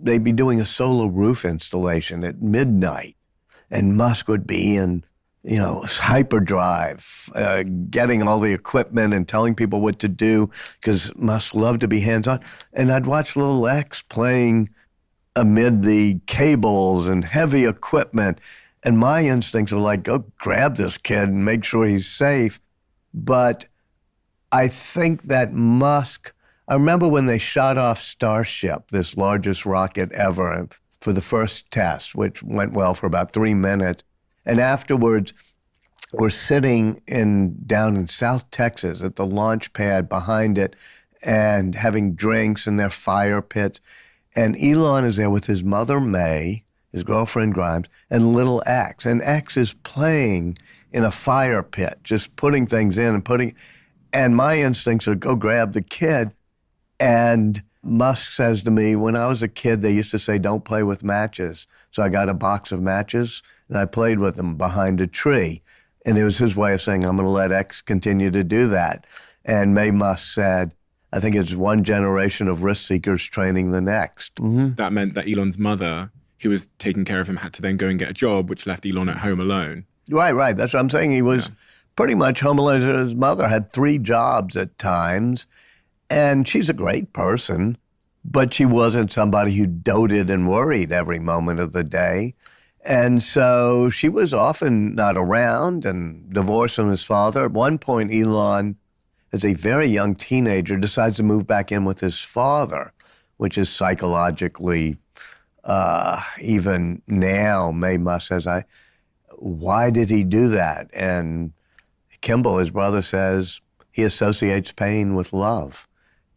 they'd be doing a solar roof installation at midnight, and Musk would be in, hyperdrive, getting all the equipment and telling people what to do, because Musk loved to be hands-on. And I'd watch little X playing amid the cables and heavy equipment, and my instincts are like, go grab this kid and make sure he's safe. But I think that Musk, I remember when they shot off Starship, this largest rocket ever, for the first test, which went well for about 3 minutes. And afterwards, we're sitting down in South Texas at the launch pad behind it and having drinks in their fire pits. And Elon is there with his mother, May, his girlfriend, Grimes, and little X. And X is playing in a fire pit, just putting things in and my instincts are go grab the kid. And Musk says to me, when I was a kid, they used to say, don't play with matches. So I got a box of matches and I played with them behind a tree. And it was his way of saying, I'm going to let X continue to do that. And May Musk said, I think it's one generation of risk seekers training the next. Mm-hmm. That meant that Elon's mother, who was taking care of him, had to then go and get a job, which left Elon at home alone. Right. That's what I'm saying. He was pretty much home alone. His mother had 3 jobs at times. And she's a great person, but she wasn't somebody who doted and worried every moment of the day. And so she was often not around and divorced from his father. At one point, Elon, as a very young teenager, decides to move back in with his father, which is psychologically, even now, May Musk says, why did he do that? And Kimball, his brother, says he associates pain with love.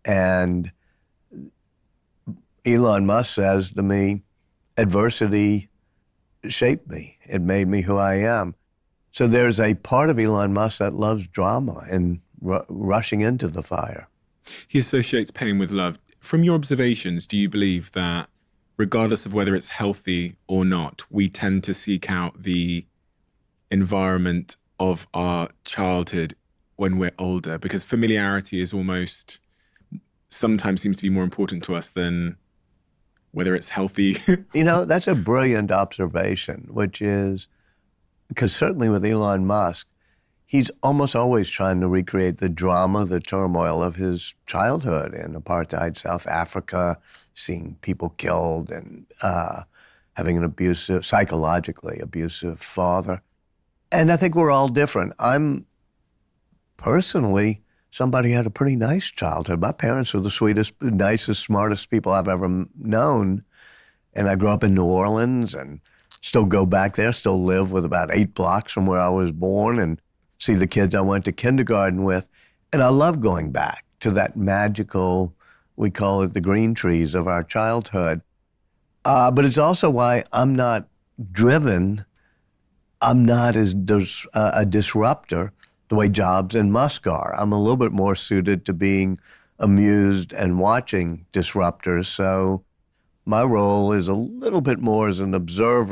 And Elon Musk says to me, adversity shaped me. It made me who I am. So there's a part of Elon Musk that loves drama and rushing into the fire. He associates pain with love. From your observations, do you believe that regardless of whether it's healthy or not, we tend to seek out the environment of our childhood when we're older? Because familiarity is almost sometimes seems to be more important to us than whether it's healthy. That's a brilliant observation, which is, because certainly with Elon Musk, he's almost always trying to recreate the drama, the turmoil of his childhood in apartheid South Africa, seeing people killed and having an psychologically abusive father. And I think we're all different. I'm personally somebody who had a pretty nice childhood. My parents were the sweetest, nicest, smartest people I've ever known. And I grew up in New Orleans and still go back there, still live with about 8 blocks from where I was born and see the kids I went to kindergarten with. And I love going back to that magical, we call it the green trees of our childhood. But it's also why I'm not driven. I'm not as a disruptor the way Jobs and Musk are. I'm a little bit more suited to being amused and watching disruptors. So my role is a little bit more as an observer